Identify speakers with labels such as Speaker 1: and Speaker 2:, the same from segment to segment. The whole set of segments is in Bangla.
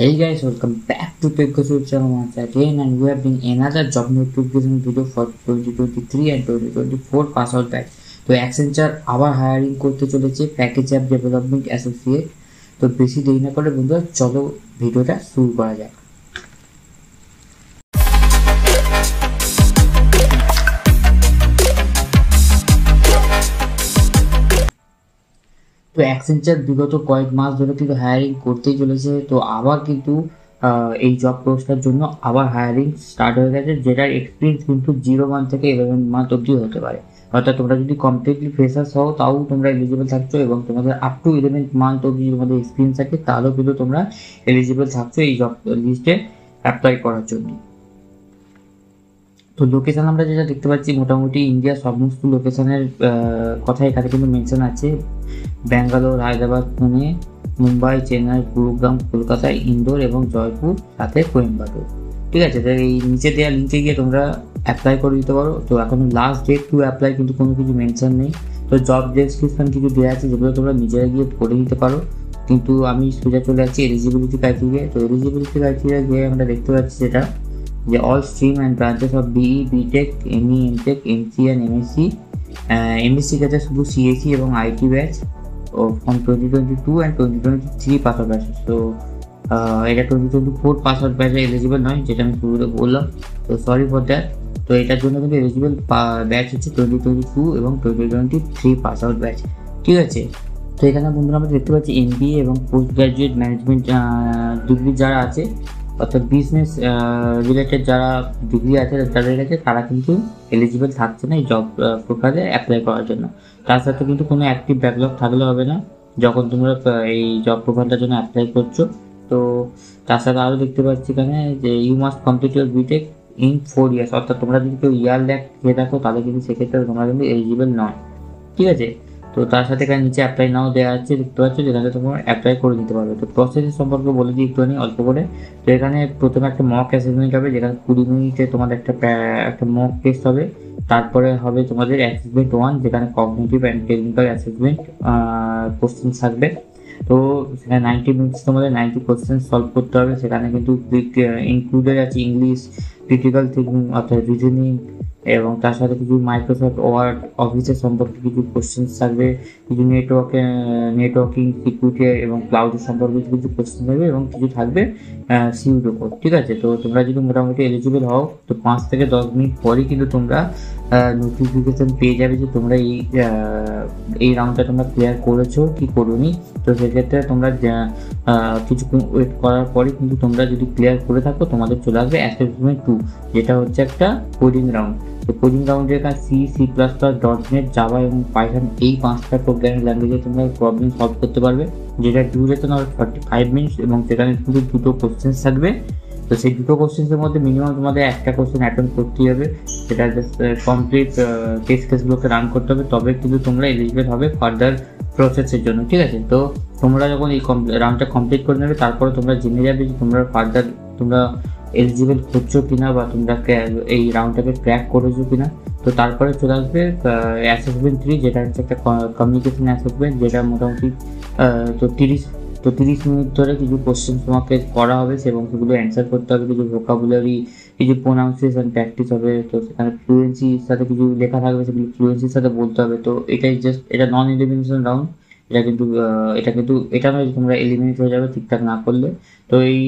Speaker 1: Hey guys, welcome back to Pepco channel once again, and we are doing another job notification video for 2023 and 2024 pass out batch. তো অ্যাকসেঞ্চার আবার হায়ারিং করতে চলেছে প্যাকেজ অ্যাপ ডেভেলপমেন্ট অ্যাসোসিয়েট। তো বেশি দেরি না করে বন্ধুরা চলো ভিডিওটা শুরু করা যাক। তো অ্যাকসেঞ্চার বিগত কয়েক মাস ধরে কিন্তু হায়ারিং করতেই চলেছে। তো আবার কিন্তু এই জব পোস্টটার জন্য আবার হায়ারিং স্টার্ট হয়ে গেছে, যেটার এক্সপিরিয়েন্স কিন্তু 0 মান্থ থেকে 11 মান্থ অবধি হতে পারে। অর্থাৎ তোমরা যদি কমপ্লিটলি ফ্রেশার্স হও তাও তোমরা এলিজিবল থাকছো, এবং তোমাদের আপ টু 11 মান্থ অবধি তোমাদের এক্সপিরিয়েন্স থাকে তাহলেও কিন্তু তোমরা এলিজিবল থাকছো এই জব লিস্টে অ্যাপ্লাই করার জন্য। তো লোকেশন আমরা যেটা দেখতে পাচ্ছি, মোটামুটি ইন্ডিয়ার সমস্ত লোকেশনের কথা এখানে কিন্তু মেনশন আছে। ব্যাঙ্গালোর, হায়দ্রাবাদ, পুনে, মুম্বাই, চেন্নাই, গুরুগ্রাম, কলকাতা, ইন্দোর এবং জয়পুর, সাথে কোয়েম্বাটোর। ঠিক আছে, তো এই নিচে দেওয়া লিঙ্কে গিয়ে তোমরা অ্যাপ্লাই করে দিতে পারো। তো এখন লাস্ট ডেট টু অ্যাপ্লাই কিন্তু কোনো কিছু মেনশন নেই। তো জব ডেসক্রিপশন কিছু দেওয়া আছে যেগুলো তোমরা নিজেরা গিয়ে পড়ে নিতে পারো। কিন্তু আমি সোজা চলে যাচ্ছি এলিজিবিলিটি ক্রাইটেরিয়া। তো এলিজিবিলিটি ক্রাইটেরিয়া গিয়ে আমরা দেখতে পাচ্ছি যেটা যে all stream and branches of BE, BTech, ME, MTech, MC and MSc, MSc ক্ষেত্রে শুধু CSE এবং IT batch from 2022 and 2023 pass out batch. তো এটা 2024 পাস আউট ব্যাচে এলিজিবল নয়, যেটা আমি শুরুতে বললাম। তো সরি ফর দ্যাট। তো এটার জন্য কিন্তু এলিজিবল ব্যাচ হচ্ছে 2022 এবং 2023 পাস আউট ব্যাচ। ঠিক আছে, তো এখানে বন্ধুরা আমরা দেখতে পাচ্ছি MBA এবং পোস্ট গ্রাজুয়েট ম্যানেজমেন্ট ডিগ্রি যারা আছে, অর্থাৎ বিজনেস রিলেটেড যারা ডিগ্রি আছে যাদের কাছে, তারা কিন্তু এলিজিবল থাকছে না এই জব প্রোফাইলে অ্যাপ্লাই করার জন্য। তার সাথে কিন্তু কোনো অ্যাক্টিভ ব্যাকলগ থাকলে হবে না যখন তোমরা এই জব প্রোফাইলটার জন্য অ্যাপ্লাই করছো। তো তার সাথে আরও দেখতে পাচ্ছি এখানে যে you must complete your BTech in 4 years. অর্থাৎ তোমরা যদি কেউ ইয়ার ল্যাক খেয়ে থাকো তাহলে কিন্তু সেক্ষেত্রে তোমরা কিন্তু এলিজিবল নয়। ঠিক আছে, তো তার সাথে এখানে নিচে অ্যাপ্লাই নাও দেওয়া আছে, দেখতে পাচ্ছ, যেখানে তোমরা অ্যাপ্লাই করে দিতে পারবে। তো প্রসেসের সম্পর্কে বলে দিই একটুখানি অল্প করে। তো এখানে প্রথমে একটা মক অ্যাসেসমেন্ট হবে, যেখানে 20 মিনিটে তোমাদের একটা মক টেস্ট হবে। তারপরে হবে তোমাদের অ্যাসেসমেন্ট 1, যেখানে cognitive and technical assessment question থাকবে। তো সেখানে 90 মিনিটস তোমাদের 90 কোশ্চেন সলভ করতে হবে। সেখানে কিন্তু ইনক্লুডেড আছে ইংলিশ, ক্রিটিক্যাল থিঙ্কিং অর্থাৎ রিজনিং, এবং তার সাথে কিছু মাইক্রোসফট ওয়ার্ড অফিসের সম্পর্কে কিছু কোশ্চেন থাকবে, কিছু নেটওয়ার্কিং, সিকিউরিটি এবং ক্লাউডের সম্পর্কে কিছু কোশ্চেন থাকবে, এবং কিছু থাকবে সিউডো কোড। ঠিক আছে, তো তোমরা যদি মোটামুটি এলিজিবল হও তো 5 থেকে 10 মিনিট পরেই কিন্তু তোমরা নোটিফিকেশান পেয়ে যাবে যে তোমরা এই রাউন্ডটা তোমরা ক্লিয়ার করেছো কি করোনি। তো সেক্ষেত্রে তোমরা কিছুক্ষণ ওয়েট করার পরে কিন্তু তোমরা যদি ক্লিয়ার করে থাকো তোমাদের চলে আসবে অ্যাসেসমেন্ট 2, যেটা হচ্ছে একটা কোডিং রাউন্ড। তো কোডিং রাউন্ডের কাজ C++, .NET, জাভা এবং পাইথন, এই 5টা প্রোগ্রামিং ল্যাঙ্গুয়েজে তোমরা প্রবলেম সলভ করতে পারবে, যেটা ডিউরেশন হবে 45 মিনিটস, এবং সেখানে কিন্তু 2টো কোশ্চেন থাকবে। তো সেই 2টো কোশ্চেন্সের মধ্যে মিনিমাম তোমাদের একটা কোশ্চেন অ্যাটেন্ড করতেই হবে, সেটা জাস্ট কমপ্লিট টেস্ট কেসগুলোকে রান করতে হবে, তবে কিন্তু তোমরা এলিজিবল হবে ফার্দার প্রসেসের জন্য। ঠিক আছে, তো তোমরা যখন এই রাউন্ডটা কমপ্লিট করে নেবে তারপরে তোমরা জেনে যাবে যে তোমরা ফার্দার তোমরা এলিজিবল হচ্ছো কিনা, বা তোমরা এই রাউন্ডটাকে ক্র্যাক করেছো কিনা। তো তারপরে চলে আসবে অ্যাসেসমেন্ট 3, যেটা হচ্ছে একটা কমিউনিকেশন অ্যাসেসমেন্ট, যেটা মোটামুটি তো 30 মিনিট ধরে কিছু কোশ্চেন তোমাকে করা হবে, এবং সেগুলো অ্যান্সার করতে হবে। কিছু ভোকাবুলারি, কিছু প্রোনাউন্সিয়েশন প্র্যাকটিস হবে। তো সেখানে ফ্লুয়েন্সির সাথে কিছু লেখা থাকবে, সেগুলো ফ্লুয়েন্সির সাথে বলতে হবে। তো এটাই জাস্ট, এটা নন এলিমিনেশন রাউন্ড। এটা নয় যে তোমরা এলিমিনেট হয়ে যাবে ঠিকঠাক না করলে। তো এই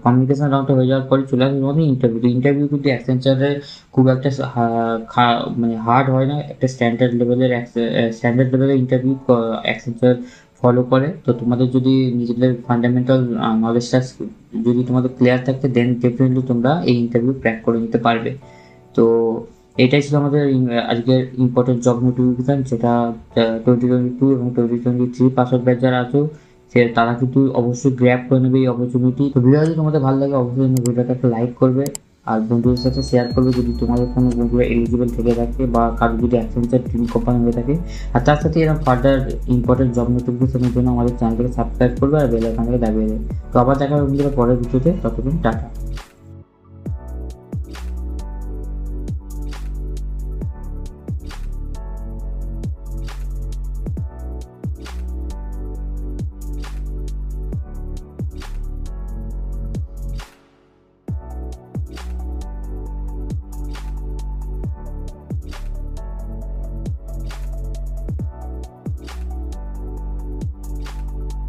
Speaker 1: কমিউনিকেশন রাউন্ডটা হয়ে যাওয়ার পরে চলে আসবে তোমাদের ইন্টারভিউ। তো ইন্টারভিউ কিন্তু অ্যাকসেঞ্চারে খুব একটা মানে হার্ড হয় না, একটা স্ট্যান্ডার্ড লেভেলের ইন্টারভিউ অ্যাকসেঞ্চার ফলো করে। তো তোমাদের যদি নিজেদের ফান্ডামেন্টাল নলেজটা যদি তোমাদের ক্লিয়ার থাকে, দেন ডেফিনেটলি তোমরা এই ইন্টারভিউ ক্র্যাক করে নিতে পারবে। তো এটাই ছিল আমাদের আজকের ইম্পর্টেন্ট জব নোটিফিকেশন, যেটা 2022 এবং 2023 পাস আউট ব্যাচ যারা আছো তারা কিন্তু অবশ্যই গ্র্যাব করে নেবে এই অপরচুনিটি। তো ভিডিও যদি তোমাদের ভালো লাগে অবশ্যই ভিডিওটা একটা লাইক করবে আর বন্ধুদের সাথে শেয়ার করবে যদি তোমাদের কোনো বন্ধুরা এলিজিবল থেকে থাকে, বা কারো যদি অ্যাকসেঞ্চার ড্রিম কোম্পানি হয়ে থাকে। আর তার সাথে এরকম ফার্দার ইম্পর্টেন্ট জব নোটিফিকেশনের জন্য আমাদের চ্যানেলটাকে সাবস্ক্রাইব করবে আর বেল আইকনটাকে দাবিয়ে দেবে। তো আবার দেখা হবে বন্ধুরা পরের ভিডিওতে, ততদিন টাটা।